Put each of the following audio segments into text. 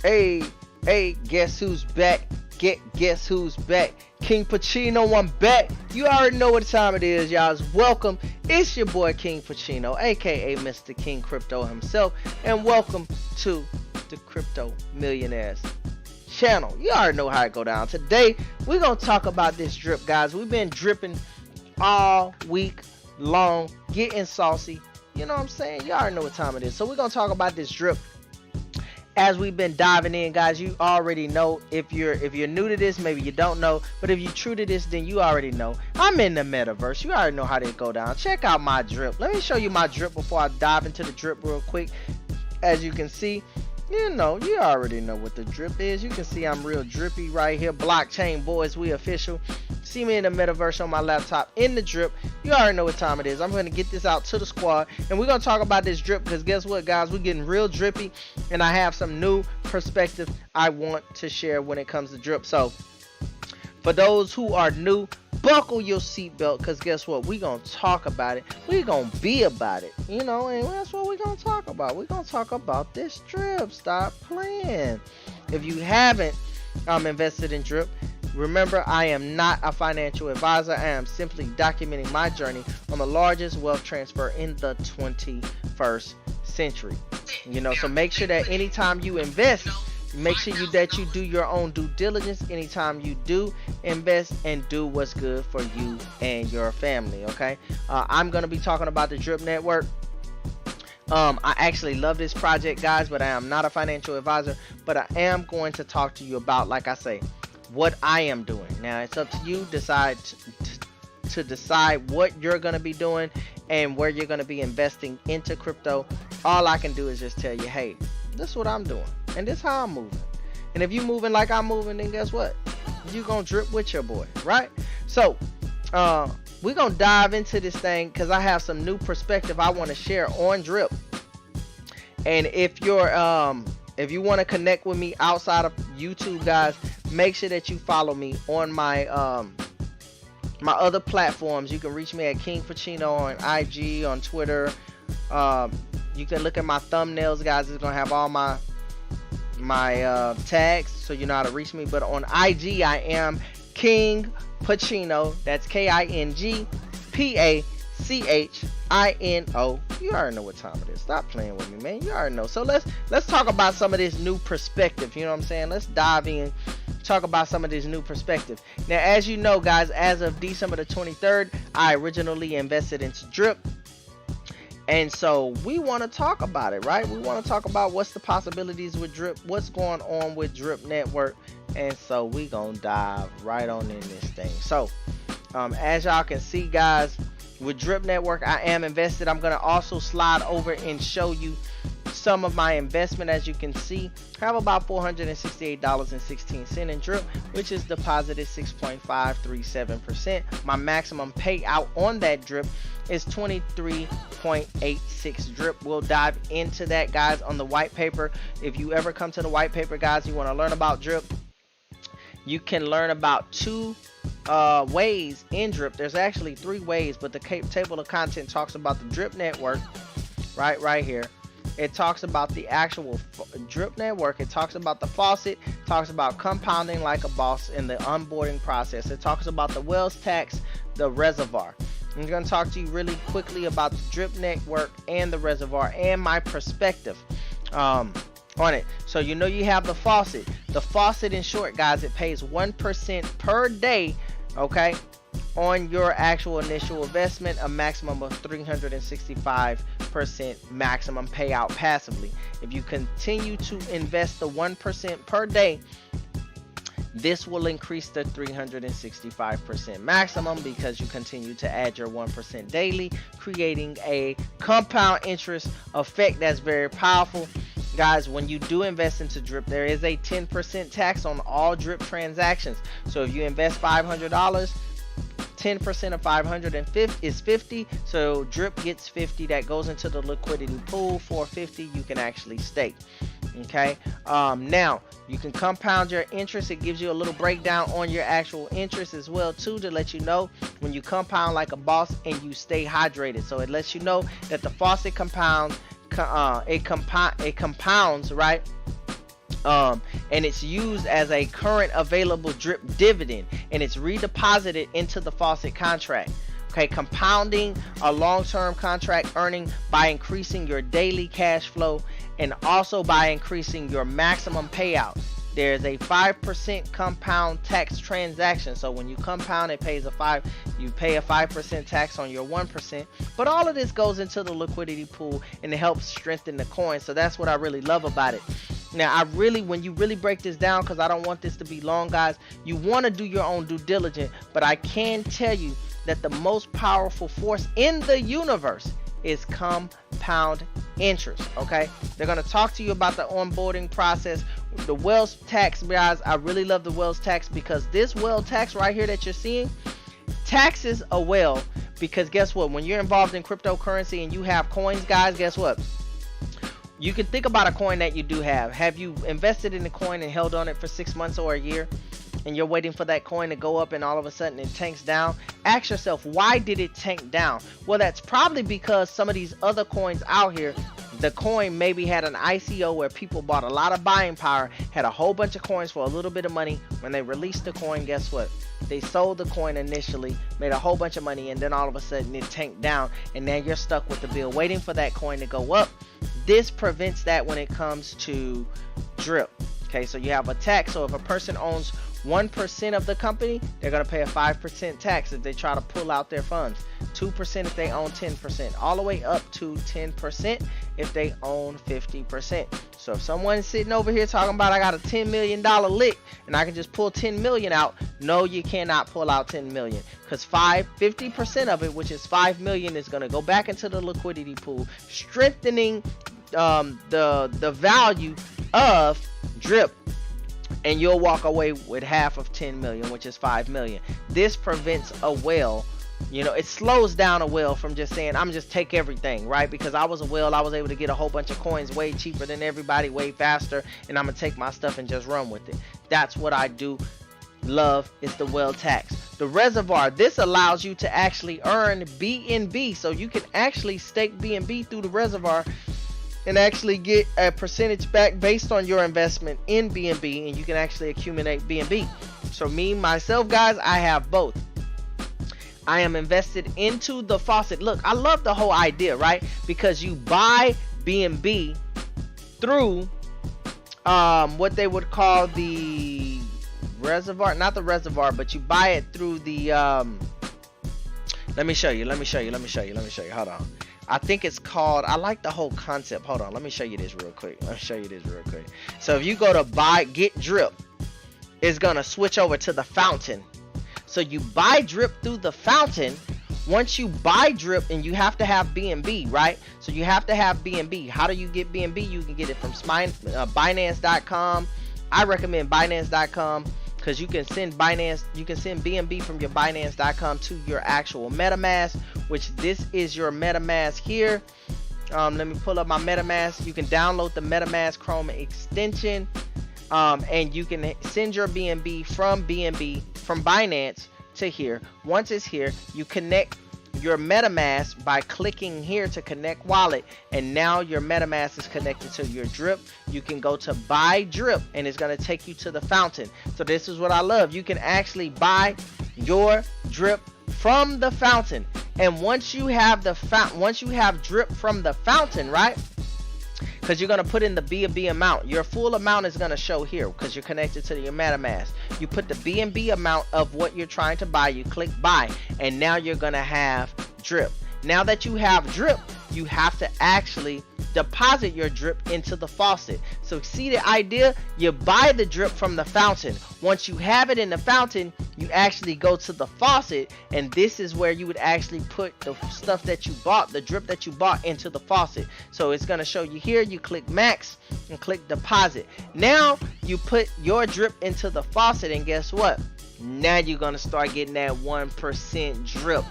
Hey, hey, guess who's back? Guess who's back? KingPachino, I'm back. You already know what time it is, y'all. Welcome. It's your boy KingPachino, aka Mr. King Crypto himself, and welcome to the Crypto Millionaires channel. You already know how it go down. Today, we're gonna talk about this drip, guys. We've been dripping all week long, getting saucy. You know what I'm saying? You already know what time it is. So we're gonna talk about this drip. As we've been diving in, guys, you already know. If you're new to this, maybe you don't know, but if you're true to this, then you already know. I'm in the metaverse. You already know how they go down. Check out my drip. Let me show you my drip before I dive into the drip real quick. As you can see, you already know what the drip is. You can see I'm real drippy right here. Blockchain boys, we official. See me in the metaverse on my laptop in the drip. You already know what time it is. I'm going to get this out to the squad, and we're going to talk about this drip, because guess what, guys? We're getting real drippy, and I have some new perspective I want to share when it comes to drip. So for those who are new, buckle your seatbelt, because guess what? We're going to talk about it. We're going to be about it, and that's what we're going to talk about. We're going to talk about this drip. Stop playing. If you haven't invested in drip, remember, I am not a financial advisor. I am simply documenting my journey on the largest wealth transfer in the 21st century. So make sure that anytime you invest, make sure that you do your own due diligence anytime you do invest, and do what's good for you and your family, okay? I'm going to be talking about the Drip Network. I actually love this project, guys, but I am not a financial advisor. But I am going to talk to you about, like I say, what I am doing. Now it's up to you to decide what you're going to be doing and where you're going to be investing into crypto. All I can do is just tell you, hey, this is what I'm doing, and this is how I'm moving. And if you're moving like I'm moving, then guess what? You're going to drip with your boy, right? So we're going to dive into this thing, because I have some new perspective I want to share on drip. And if you want to connect with me outside of YouTube, guys, make sure that you follow me on my my other platforms. You can reach me at KingPachino on IG, on Twitter. You can look at my thumbnails, guys. It's gonna have all my tags, so you know how to reach me. But on IG, I am KingPachino. That's KingPachino. You already know what time it is. Stop playing with me, man. You already know. So let's talk about some of this new perspective. You know what I'm saying? Let's dive in, talk about some of this new perspective. Now, as you know, guys, as of December the 23rd, I originally invested into drip. And so we want to talk about it, right? We want to talk about what's the possibilities with drip, what's going on with Drip Network. And so we gonna dive right on in this thing. So as y'all can see, guys, with Drip Network, I am invested. I'm going to also slide over and show you some of my investment. As you can see, I have about $468.16 in drip, which is deposited 6.537%. My maximum payout on that drip is 23.86 drip. We'll dive into that, guys, on the white paper. If you ever come to the white paper, guys, you want to learn about drip, you can learn about two ways in drip. There's actually 3 ways, but the table of content talks about the Drip Network right here. It talks about the actual Drip Network. It talks about the faucet, talks about compounding like a boss in the onboarding process. It talks about the wells tax, the reservoir. I'm going to talk to you really quickly about the Drip Network and the reservoir and my perspective on it. So you have the faucet. The faucet, in short, guys, it pays 1% per day, okay, on your actual initial investment, a maximum of 365% maximum payout passively. If you continue to invest the 1% per day, this will increase the 365% maximum, because you continue to add your 1% daily, creating a compound interest effect that's very powerful. Guys, when you do invest into drip, there is a 10% tax on all drip transactions. So if you invest $500, 10% of 550 is 50. So drip gets 50. That goes into the liquidity pool. 450 you can actually stake. Okay. Now you can compound your interest. It gives you a little breakdown on your actual interest as well too, to let you know when you compound like a boss and you stay hydrated. So it lets you know that the faucet compounds. It compounds, right? And it's used as a current available drip dividend, and it's redeposited into the faucet contract. Okay, compounding a long-term contract earning by increasing your daily cash flow and also by increasing your maximum payout. There's a 5% compound tax transaction. So when you compound, it pays you pay a 5% tax on your 1%. But all of this goes into the liquidity pool and it helps strengthen the coin. So that's what I really love about it. Now, when you really break this down, because I don't want this to be long, guys, you want to do your own due diligence. But I can tell you that the most powerful force in the universe is compound interest. Okay, they're going to talk to you about the onboarding process, the wealth tax. Guys, I really love the wealth tax, because this wealth tax right here that you're seeing taxes a whale. Because guess what, when you're involved in cryptocurrency and you have coins, guys, guess what, you can think about a coin that you do have you invested in the coin and held on it for 6 months or a year, and you're waiting for that coin to go up and all of a sudden it tanks down? Ask yourself, why did it tank down? Well, that's probably because some of these other coins out here, the coin maybe had an ICO where people bought a lot of buying power, had a whole bunch of coins for a little bit of money. When they released the coin, guess what? They sold the coin initially, made a whole bunch of money, and then all of a sudden it tanked down, and now you're stuck with the bill waiting for that coin to go up. This prevents that when it comes to drip. Okay, so you have a tax. So if a person owns 1% of the company, they're going to pay a 5% tax if they try to pull out their funds. 2% if they own 10%. All the way up to 10% if they own 50%. So if someone's sitting over here talking about, I got a $10 million lick and I can just pull 10 million out. No, you cannot pull out 10 million, because 50% of it, which is 5 million, is going to go back into the liquidity pool, strengthening the value of drip, and you'll walk away with half of 10 million, which is 5 million. This prevents a whale. You know, it slows down a whale from just saying, I'm just take everything, right? Because I was a whale, I was able to get a whole bunch of coins way cheaper than everybody, way faster, and I'm gonna take my stuff and just run with it. That's what I do. Love is the whale tax. The reservoir, this allows you to actually earn BNB, so you can actually stake BNB through the reservoir and actually get a percentage back based on your investment in BNB, and you can actually accumulate BNB. So me, myself, guys, I have both. I am invested into the faucet. Look, I love the whole idea, right? Because you buy BNB through what they would call the reservoir, not the reservoir, but you buy it through the let me show you. Hold on. I think it's called, I like the whole concept. Hold on, let me show you this real quick. So if you go to get drip, it's gonna switch over to the fountain. So you buy drip through the fountain. Once you buy drip, and you have to have BNB, right? So you have to have BNB. How do you get BNB? You can get it from Binance.com. I recommend Binance.com because you can send BNB from your Binance.com to your actual Metamask, which this is your Metamask here. Let me pull up my Metamask. You can download the Metamask Chrome extension, and you can send your BNB from Binance to here. Once it's here, you connect your Metamask by clicking here to connect wallet, and now your Metamask is connected to your drip. You can go to buy drip, and it's going to take you to the fountain. So this is what I love. You can actually buy your drip from the fountain, and once you have drip from the fountain, right? Because you're going to put in the BNB amount. Your full amount is going to show here because you're connected to your MetaMask. You put the BNB amount of what you're trying to buy. You click buy, and now you're going to have drip. Now that you have drip, you have to actually deposit your drip into the faucet. So see the idea? You buy the drip from the fountain. Once you have it in the fountain, you actually go to the faucet, and this is where you would actually put the stuff that you bought, the drip that you bought, into the faucet. So it's going to show you here. You click max and click deposit. Now you put your drip into the faucet, and guess what? Now you're going to start getting that 1% drip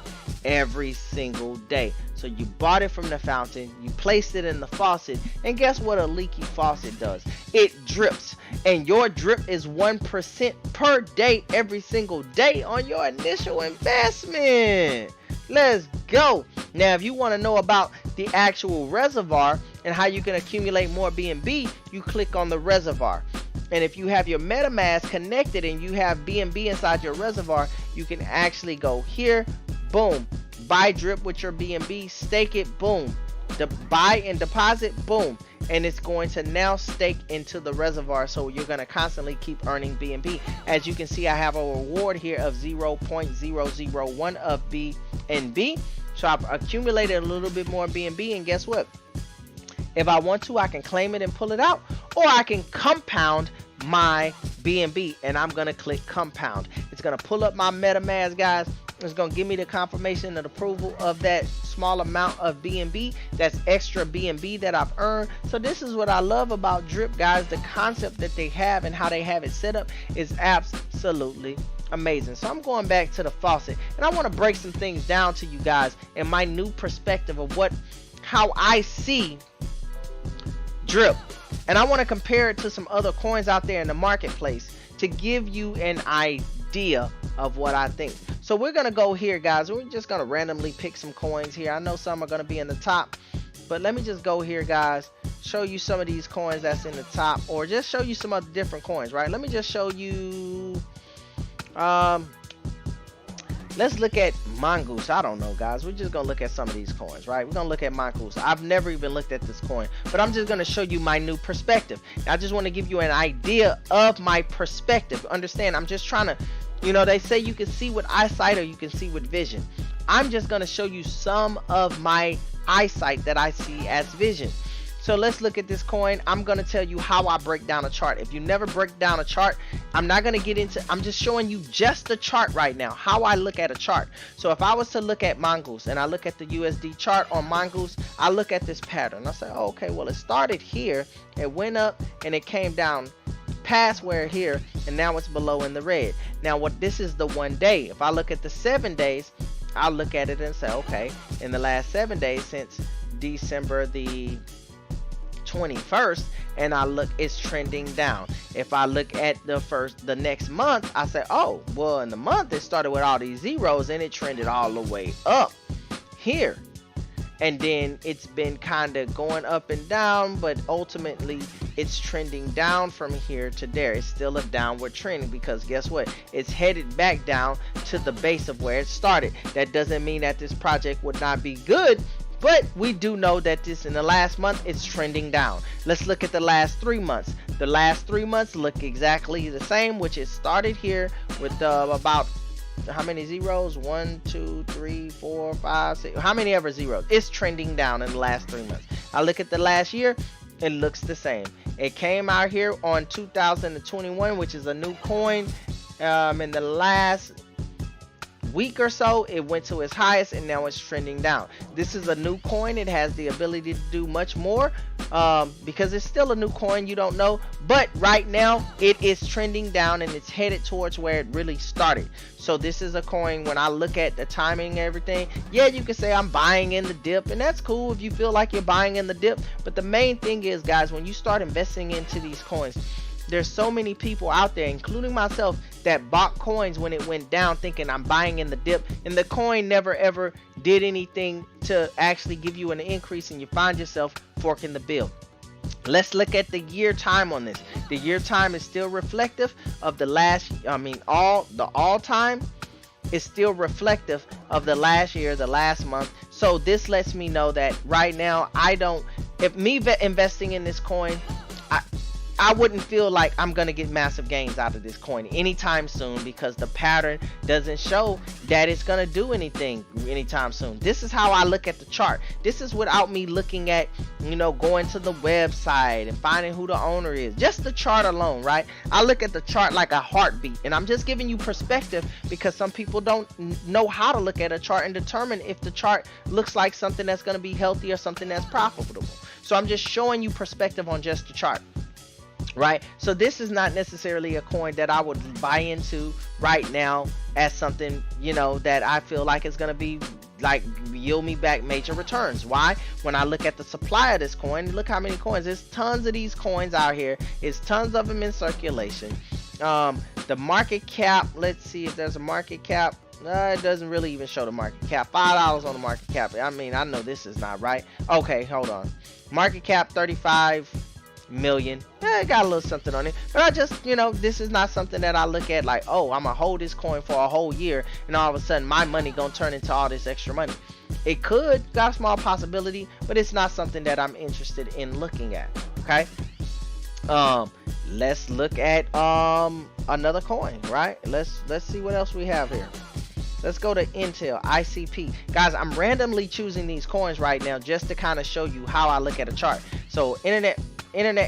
every single day. So you bought it from the fountain, you placed it in the faucet, and guess what a leaky faucet does? It drips, and your drip is 1% per day every single day on your initial investment. Let's go. Now if you want to know about the actual reservoir and how you can accumulate more BNB, you click on the reservoir. And if you have your MetaMask connected and you have BNB inside your reservoir, you can actually go here, boom, buy drip with your BNB, stake it, boom, buy and deposit, boom, and it's going to now stake into the reservoir. So you're going to constantly keep earning BNB. As you can see, I have a reward here of 0.001 of BNB. So I've accumulated a little bit more BNB, and guess what? If I want to, I can claim it and pull it out, or I can compound my BNB, and I'm going to click compound. It's going to pull up my MetaMask, guys. It's going to give me the confirmation and approval of that small amount of BNB. That's extra BNB that I've earned. So this is what I love about drip, guys. The concept that they have and how they have it set up is absolutely amazing. So I'm going back to the faucet, and I want to break some things down to you guys in my new perspective of how I see drip. And I want to compare it to some other coins out there in the marketplace to give you an idea of what I think. So we're going to go here, guys. We're just going to randomly pick some coins here. I know some are going to be in the top, but let me just go here, guys, show you some of these coins that's in the top, or just show you some other different coins, right? Let me just show you, let's look at Mongoose. I don't know, guys. We're just going to look at some of these coins, right? We're going to look at Mongoose. I've never even looked at this coin, but I'm just going to show you my new perspective. I just want to give you an idea of my perspective. Understand, I'm just trying to, you know, they say you can see with eyesight or you can see with vision. I'm just going to show you some of my eyesight that I see as vision. So let's look at this coin. I'm going to tell you how I break down a chart. If you never break down a chart, I'm not going to get into, I'm just showing you just the chart right now, how I look at a chart. So if I was to look at Mongoose and I look at the USD chart on Mongoose, I look at this pattern. I say, oh, okay, well, it started here, it went up, and it came down past where here, and now it's below in the red. Now what, this is the 1 day. If I look at the 7 days, I'll look at it and say, okay, in the last 7 days since December the 21st, and I look, it's trending down. If I look at the next month, I say, oh, well, in the month it started with all these zeros and it trended all the way up here, and then it's been kind of going up and down, but ultimately it's trending down from here to there. It's still a downward trend, because guess what, it's headed back down to the base of where it started. That doesn't mean that this project would not be good, but we do know that this, in the last month, it's trending down. Let's look at the last 3 months. The last 3 months look exactly the same, which it started here with about how many zeros? 1, 2, 3, 4, 5, 6. How many ever zeros? It's trending down in the last 3 months. I look at the last year, it looks the same. It came out here on 2021, which is a new coin. In the last week or so, it went to its highest, and now it's trending down. This is a new coin. It has the ability to do much more, because it's still a new coin, you don't know, but right now it is trending down and it's headed towards where it really started. So this is a coin, when I look at the timing and everything, yeah, you can say I'm buying in the dip, and that's cool if you feel like you're buying in the dip, but the main thing is, guys, when you start investing into these coins, there's so many people out there, including myself, that bought coins when it went down thinking I'm buying in the dip, and the coin never ever did anything to actually give you an increase, and you find yourself forking the bill. Let's look at the year time on this. The year time is still reflective of the last, all time is still reflective of the last year, the last month. So this lets me know that right now, if me investing in this coin, I wouldn't feel like I'm going to get massive gains out of this coin anytime soon, because the pattern doesn't show that it's going to do anything anytime soon. This is how I look at the chart. This is without me looking at, going to the website and finding who the owner is. Just the chart alone, right? I look at the chart like a heartbeat, and I'm just giving you perspective, because some people don't know how to look at a chart and determine if the chart looks like something that's going to be healthy or something that's profitable. So I'm just showing you perspective on just the chart. Right, so this is not necessarily a coin that I would buy into right now as something, that I feel like is going to be like yield me back major returns. Why? When I look at the supply of this coin, look how many coins. There's tons of these coins out here. There's tons of them in circulation. The market cap, let's see if there's a market cap. It doesn't really even show the market cap. $5 on the market cap. I mean, I know this is not right. Okay, hold on. Market cap 35. million. It got a little something on it, but I just, this is not something that I look at like, oh, I'm gonna hold this coin for a whole year and all of a sudden my money gonna turn into all this extra money. It could, got a small possibility, but it's not something that I'm interested in looking at. Okay. Let's look at another coin, right? Let's see what else we have here. Let's go to Intel, ICP. Guys, I'm randomly choosing these coins right now just to kind of show you how I look at a chart. So internet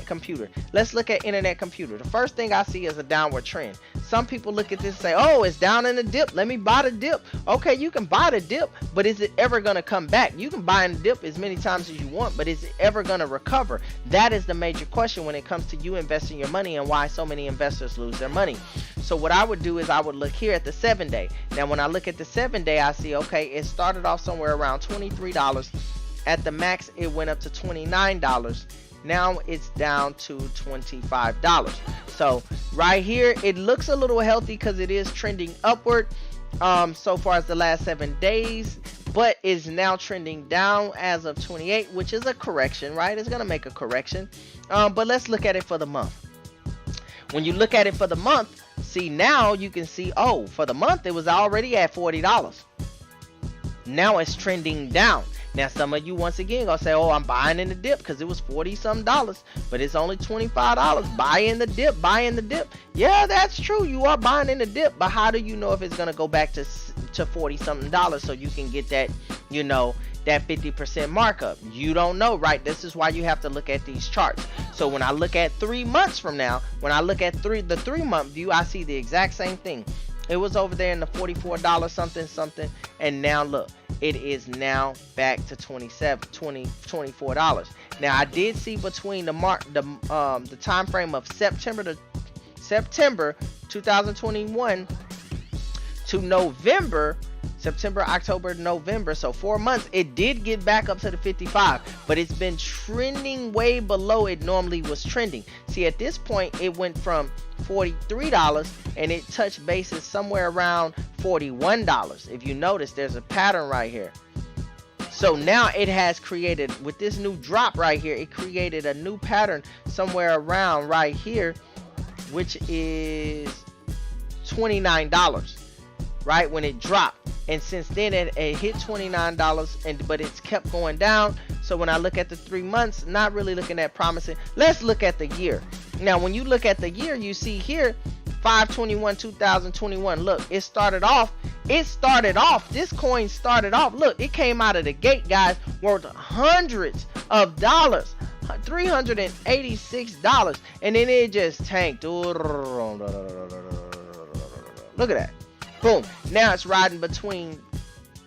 computer. Let's look at internet computer. The first thing I see is a downward trend. Some people look at this and say, oh, it's down in the dip. Let me buy the dip. Okay, you can buy the dip, but is it ever going to come back? You can buy in the dip as many times as you want, but is it ever going to recover? That is the major question when it comes to you investing your money and why so many investors lose their money. So what I would do is I would look here at the 7-day. Now, when I look at the 7-day, I see, okay, it started off somewhere around $23. At the max, it went up to $29. Now it's down to $25. So right here, it looks a little healthy because it is trending upward so far as the last 7 days, but is now trending down as of 28, which is a correction, right? It's going to make a correction. But let's look at it for the month. When you look at it for the month, see, now you can see, oh, for the month, it was already at $40. Now it's trending down. Now some of you once again gonna say, oh, I'm buying in the dip because it was $40-some, but it's only $25. Buy in the dip, buy in the dip. Yeah, that's true, you are buying in the dip, but how do you know if it's gonna go back to $40-something so you can get that, that 50% markup? You don't know, right? This is why you have to look at these charts. So when I look at 3 months from now, when I look at the 3-month view, I see the exact same thing. It was over there in the $44 something, and now look, it is now back to $24. Now I did see between the time frame of September 2021 to November, September, October, November, so 4 months, it did get back up to the 55, but it's been trending way below it normally was trending. See, at this point, it went from $43 and it touched bases somewhere around $41. If you notice, there's a pattern right here. So now it has created, with this new drop right here, it created a new pattern somewhere around right here, which is $29, right, when it dropped. And since then it hit $29, but it's kept going down. So when I look at the 3 months, not really looking that promising. Let's look at the year. Now when you look at the year, you see here 5/21/2021. Look, this coin started off, look, it came out of the gate, guys, worth hundreds of dollars, $386, and then it just tanked. Look at that. Boom. Now it's riding between,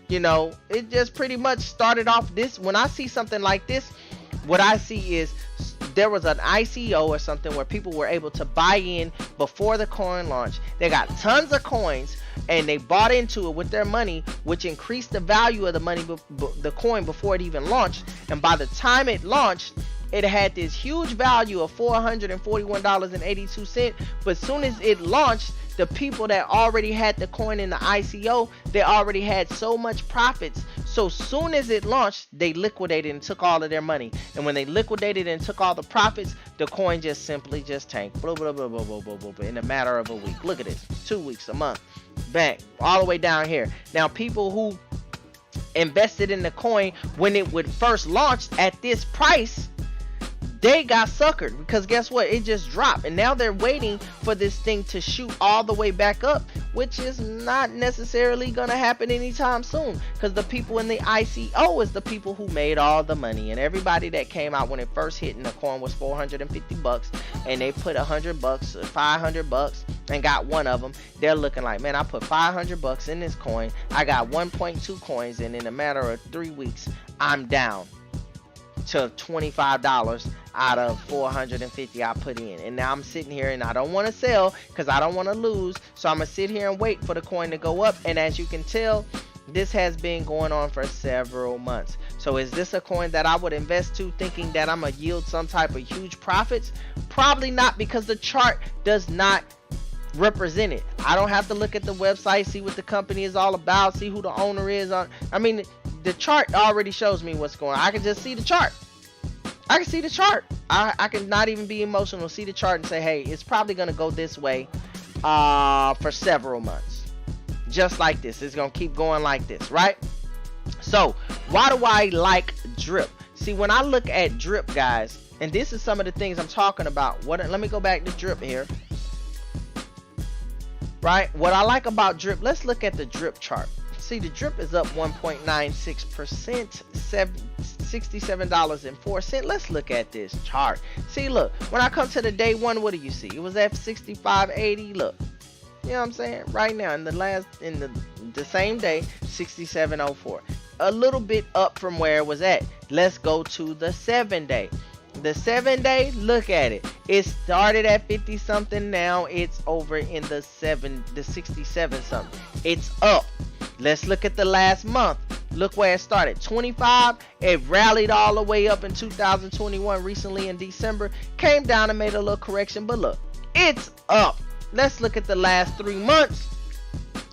it just pretty much started off this. When I see something like this, what I see is there was an ICO or something where people were able to buy in before the coin launch. They got tons of coins and they bought into it with their money, which increased the value of the coin before it even launched. And by the time it launched, it had this huge value of $441.82. But as soon as it launched, the people that already had the coin in the ICO, they already had so much profits. So soon as it launched, they liquidated and took all of their money. And when they liquidated and took all the profits, the coin just simply tanked. Blah, blah, blah, blah, blah, blah, blah, blah, in a matter of a week. Look at this. 2 weeks, a month. Bang. All the way down here. Now, people who invested in the coin when it would first launch at this price, they got suckered, because guess what? It just dropped, and now they're waiting for this thing to shoot all the way back up, which is not necessarily gonna happen anytime soon, because the people in the ICO is the people who made all the money. And everybody that came out when it first hit and the coin was $450 and they put $100, $500 and got one of them, they're looking like, man, I put $500 in this coin, I got 1.2 coins, and in a matter of 3 weeks I'm down to $25 out of $450 I put in. And now I'm sitting here and I don't want to sell because I don't want to lose, so I'm gonna sit here and wait for the coin to go up. And as you can tell, this has been going on for several months. So is this a coin that I would invest to thinking that I'm gonna yield some type of huge profits? Probably not, because the chart does not represent it. I don't have to look at the website, see what the company is all about, see who the owner is on. I mean, the chart already shows me what's going on. I can just see the chart. I can see the chart. I can not even be emotional, see the chart and say, hey, it's probably gonna go this way for several months. Just like this. It's gonna keep going like this, right? So why do I like drip? See, when I look at drip, guys, and this is some of the things I'm talking about. Let me go back to drip here. Right? What I like about drip, let's look at the drip chart. See, the drip is up 1.96%, $67.04. Let's look at this chart. See, look, when I come to the day one, what do you see? It was at 65.80. Look, you know what I'm saying? Right now, in the same day, 67.04. A little bit up from where it was at. Let's go to the 7-day. The 7-day, look at it. It started at 50 something. Now it's over in the 67 something. It's up. Let's look at the last month. Look where it started. 25. It rallied all the way up in 2021 recently in December. Came down and made a little correction. But look, it's up. Let's look at the last 3 months.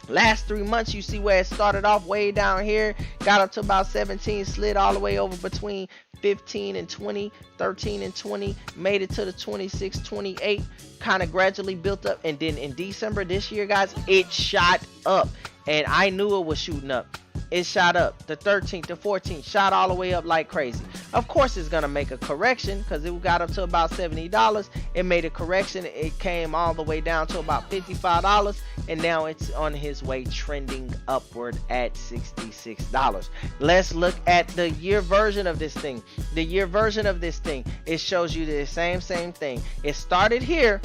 Last 3 months, you see where it started off way down here, got up to about 17, slid all the way over between 15 and 20, 13 and 20, made it to the 26, 28, kind of gradually built up, and then in December this year, guys, it shot up, and I knew it was shooting up. It shot up. The 13th, the 14th, shot all the way up like crazy. Of course, it's going to make a correction because it got up to about $70. It made a correction. It came all the way down to about $55. And now it's on his way trending upward at $66. Let's look at the year version of this thing. The year version of this thing, it shows you the same thing. It started here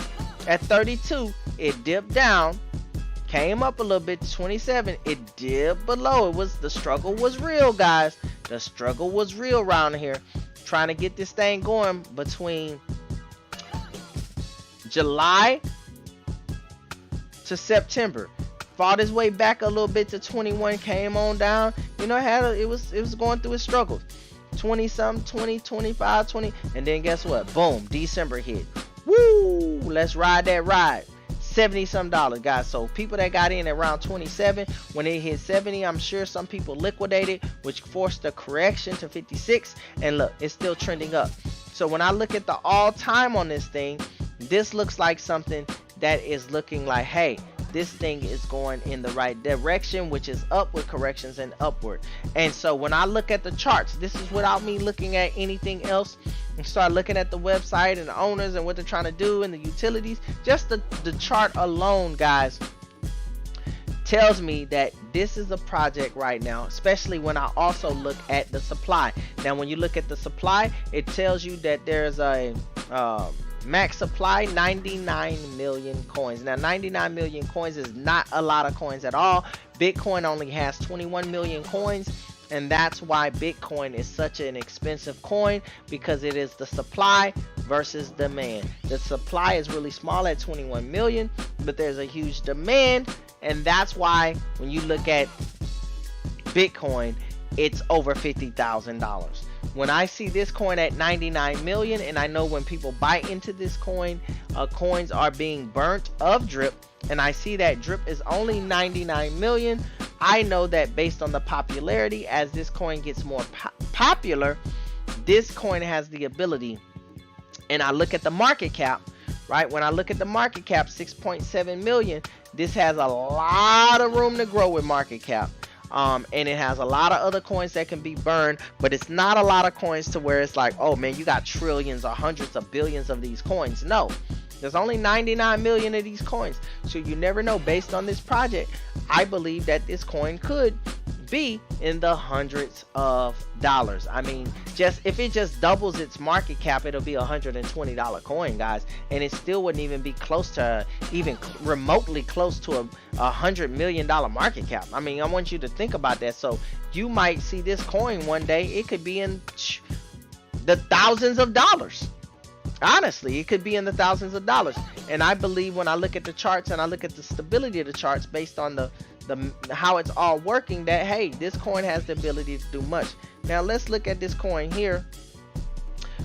at 32. It dipped down. Came up a little bit to 27. It dipped below. The struggle was real, guys. The struggle was real around here. Trying to get this thing going between July to September. Fought his way back a little bit to 21. Came on down. You know, it was going through its struggles. 20 something, 20, 25, 20, and then guess what? Boom, December hit. Woo! Let's ride that ride. $70 some, guys. So people that got in around 27, when it hit 70, I'm sure some people liquidated, which forced a correction to 56. And look, it's still trending up. So when I look at the all-time on this thing, this looks like something that is looking like, hey, this thing is going in the right direction, which is up with corrections and upward. And so when I look at the charts, this is without me looking at anything else, and start looking at the website and the owners and what they're trying to do and the utilities. Just the chart alone, guys, tells me that this is a project right now, especially when I also look at the supply. Now when you look at the supply, it tells you that there's a max supply, 99 million coins. Now 99 million coins is not a lot of coins at all. Bitcoin only has 21 million coins, and that's why Bitcoin is such an expensive coin, because it is the supply versus demand. The supply is really small at 21 million, but there's a huge demand, and that's why when you look at Bitcoin, it's over $50,000. When I see this coin at 99 million, and I know when people buy into this coin, coins are being burnt of drip, and I see that drip is only 99 million, I know that based on the popularity, as this coin gets more popular, this coin has the ability, and I look at the market cap, right? When I look at the market cap, 6.7 million, this has a lot of room to grow with market cap. And it has a lot of other coins that can be burned, but it's not a lot of coins to where it's like, oh man, you got trillions or hundreds of billions of these coins. No, there's only 99 million of these coins, so you never know. Based on this project, I believe that this coin could be in the hundreds of dollars. I mean, just if it just doubles its market cap, it'll be $120 coin, guys, and it still wouldn't even be close to, even remotely close to a $100 million market cap. I mean, I want you to think about that. So you might see this coin one day, it could be in the thousands of dollars. Honestly, it could be in the thousands of dollars. And I believe when I look at the charts and I look at the stability of the charts based on the how it's all working, that hey, this coin has the ability to do much. Now let's look at this coin here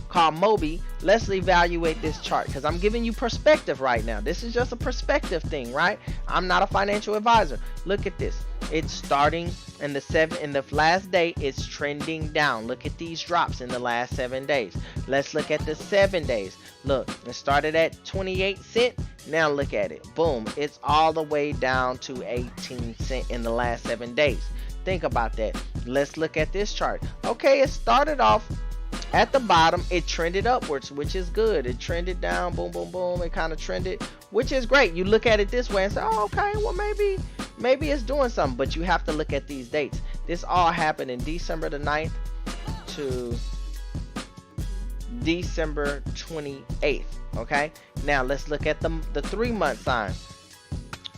called Mobi. Let's evaluate this chart, because I'm giving you perspective right now. This is just a perspective thing, right? I'm not a financial advisor. Look at this. It's starting in the last day, it's trending down. Look at these drops in the last 7 days. Let's look at the 7 days. Look, it started at 28 cents. Now look at it. Boom, it's all the way down to 18 cents in the last 7 days. Think about that. Let's look at this chart. Okay, it started off at the bottom. It trended upwards, which is good. It trended down, boom, boom, boom. It kind of trended, which is great. You look at it this way and say, oh, okay, well, maybe it's doing something. But you have to look at these dates. This all happened in December the 9th to December 28th. Okay, now let's look at the 3-month sign.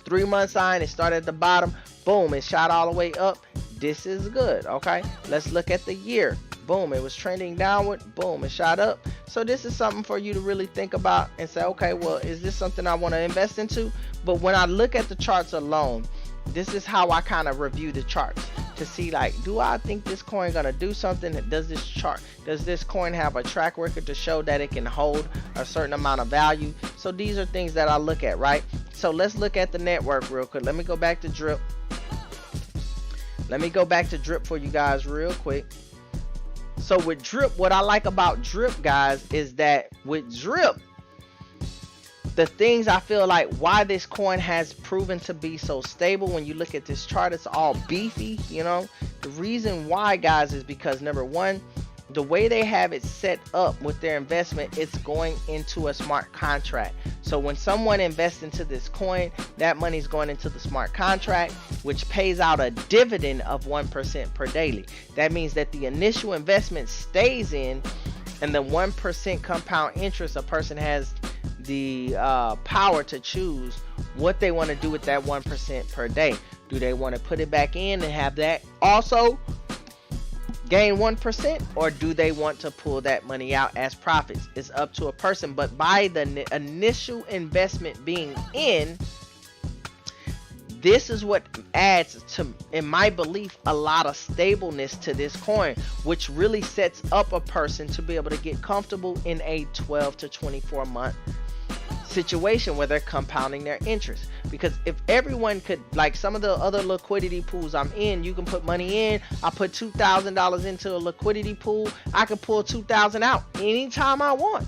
3-month sign, it started at the bottom. Boom, it shot all the way up. This is good. Okay, let's look at the year. Boom, it was trending downward. Boom, it shot up. So this is something for you to really think about and say, okay, well, is this something I want to invest into? But when I look at the charts alone, this is how I kind of review the charts to see, like, do I think this coin gonna do something? Does this coin have a track record to show that it can hold a certain amount of value? So these are things that I look at, right? So let's look at the network real quick. Let me go back to drip. Let me go back to drip for you guys real quick. So with drip, what I like about drip, guys, is that with drip, the things I feel like why this coin has proven to be so stable, when you look at this chart, it's all beefy, you know. The reason why, guys, is because number one, the way they have it set up with their investment, it's going into a smart contract. So when someone invests into this coin, that money's going into the smart contract, which pays out a dividend of 1% per daily. That means that the initial investment stays in, and the 1% compound interest, a person has the power to choose what they want to do with that 1% per day. Do they want to put it back in and have that also gain 1%, or do they want to pull that money out as profits? It's up to a person. But by the initial investment being in, this is what adds to, in my belief, a lot of stableness to this coin, which really sets up a person to be able to get comfortable in a 12 to 24 month situation where they're compounding their interest. Because if everyone could, like some of the other liquidity pools I'm in, you can put money in. I put $2,000 into a liquidity pool, I can pull $2,000 out anytime I want.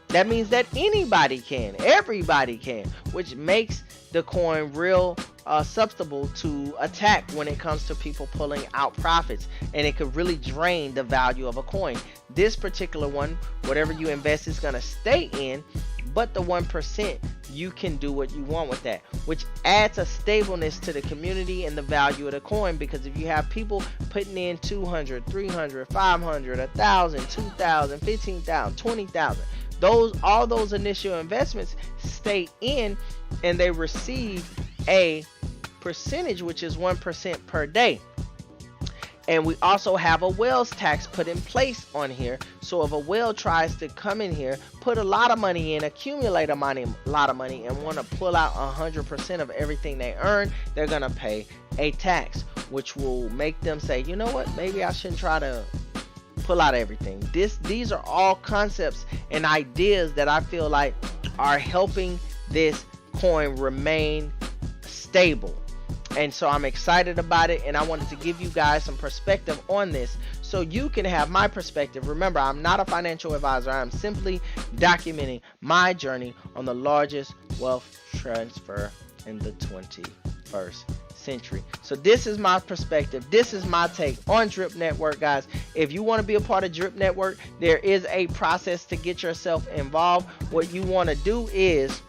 That means that anybody can, everybody can, which makes the coin real susceptible to attack when it comes to people pulling out profits, and it could really drain the value of a coin. This particular one, whatever you invest is going to stay in, but the 1%, you can do what you want with that, which adds a stableness to the community and the value of the coin. Because if you have people putting in 200, 300, 500, 1,000, 2,000, 15,000, 20,000, all those initial investments stay in, and they receive a percentage, which is 1% per day. And we also have a whale's tax put in place on here. So if a whale tries to come in here, put a lot of money in, accumulate a lot of money, and want to pull out 100% of everything they earn, they're going to pay a tax, which will make them say, you know what, maybe I shouldn't try to pull out everything. These are all concepts and ideas that I feel like are helping this coin remain stable. And so I'm excited about it, and I wanted to give you guys some perspective on this so you can have my perspective. Remember, I'm not a financial advisor. I'm simply documenting my journey on the largest wealth transfer in the 21st century. So this is my perspective. This is my take on Drip Network, guys. If you want to be a part of Drip Network, there is a process to get yourself involved. What you want to do is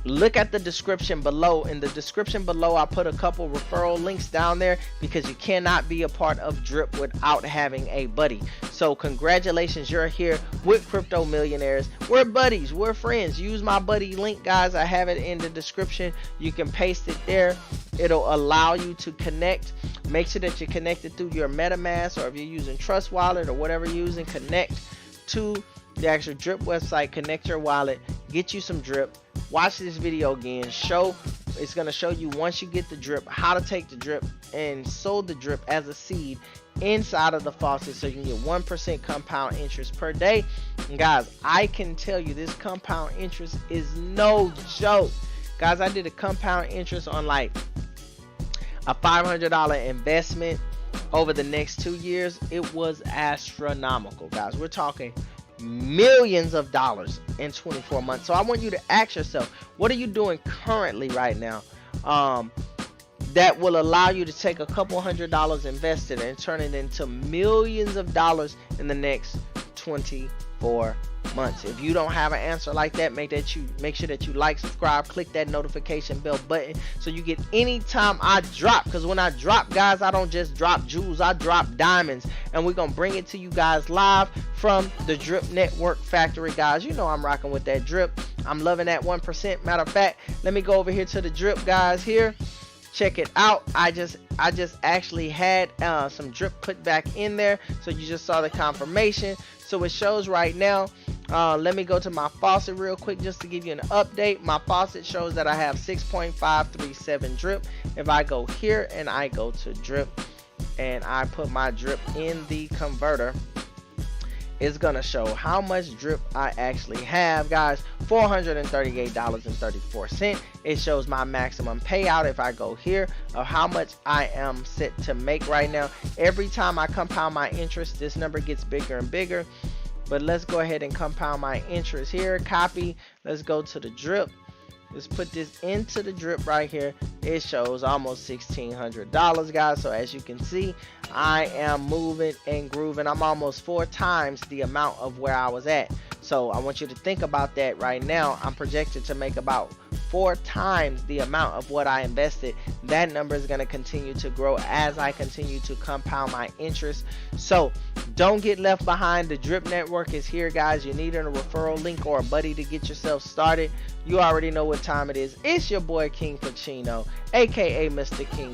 look at the description below. In the description below, I put a couple referral links down there, because you cannot be a part of Drip without having a buddy. So congratulations, you're here with Crypto Millionaires. We're buddies, we're friends. Use my buddy link, guys. I have it in the description. You can paste it there. It'll allow you to connect. Make sure that you're connected through your Metamask, or if you're using Trust Wallet or whatever you're using, connect to the actual Drip website. Connect your wallet, get you some Drip. Watch this video again. It's going to show you, once you get the Drip, how to take the Drip and sow the Drip as a seed inside of the faucet, so you can get 1% compound interest per day. And guys, I can tell you this compound interest is no joke. Guys, I did a compound interest on, like, a $500 investment over the next 2 years, it was astronomical, guys. We're talking millions of dollars in 24 months. So I want you to ask yourself, what are you doing currently right now that will allow you to take a couple $100 invested and turn it into millions of dollars in the next 24 months? If you don't have an answer like that, make sure that you like, subscribe, click that notification bell button so you get anytime I drop. Because when I drop, guys, I don't just drop jewels, I drop diamonds, and we're gonna bring it to you guys live from the Drip Network Factory, guys. You know I'm rocking with that drip. I'm loving that 1%. Matter of fact, let me go over here to the drip, guys. Here, check it out. I just actually had some drip put back in there, so you just saw the confirmation. So it shows right now. Let me go to my faucet real quick just to give you an update. My faucet shows that I have 6.537 drip. If I go here and I go to drip and I put my drip in the converter, it's gonna show how much drip I actually have, guys. $438.34. It shows my maximum payout if I go here of how much I am set to make right now. Every time I compound my interest, this number gets bigger and bigger. But let's go ahead and compound my interest here. Copy. Let's go to the drip. Let's put this into the drip right here. It shows almost $1,600, guys. So as you can see, I am moving and grooving. I'm almost 4 times the amount of where I was at. So I want you to think about that right now. I'm projected to make about 4 times the amount of what I invested. That number is going to continue to grow as I continue to compound my interest. So don't get left behind. The Drip Network is here, guys. You need a referral link or a buddy to get yourself started. You already know what time it is. It's your boy KingPachino, aka Mr. King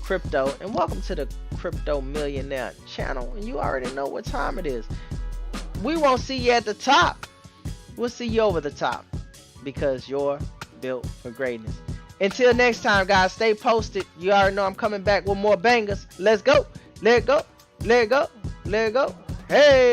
Crypto, and welcome to the Crypto Millionaire channel. And you already know what time it is. We won't see you at the top. We'll see you over the top, because you're built for greatness. Until next time, guys, stay posted. You already know I'm coming back with more bangers. Let's go. Let go. Let go. Let go. Hey.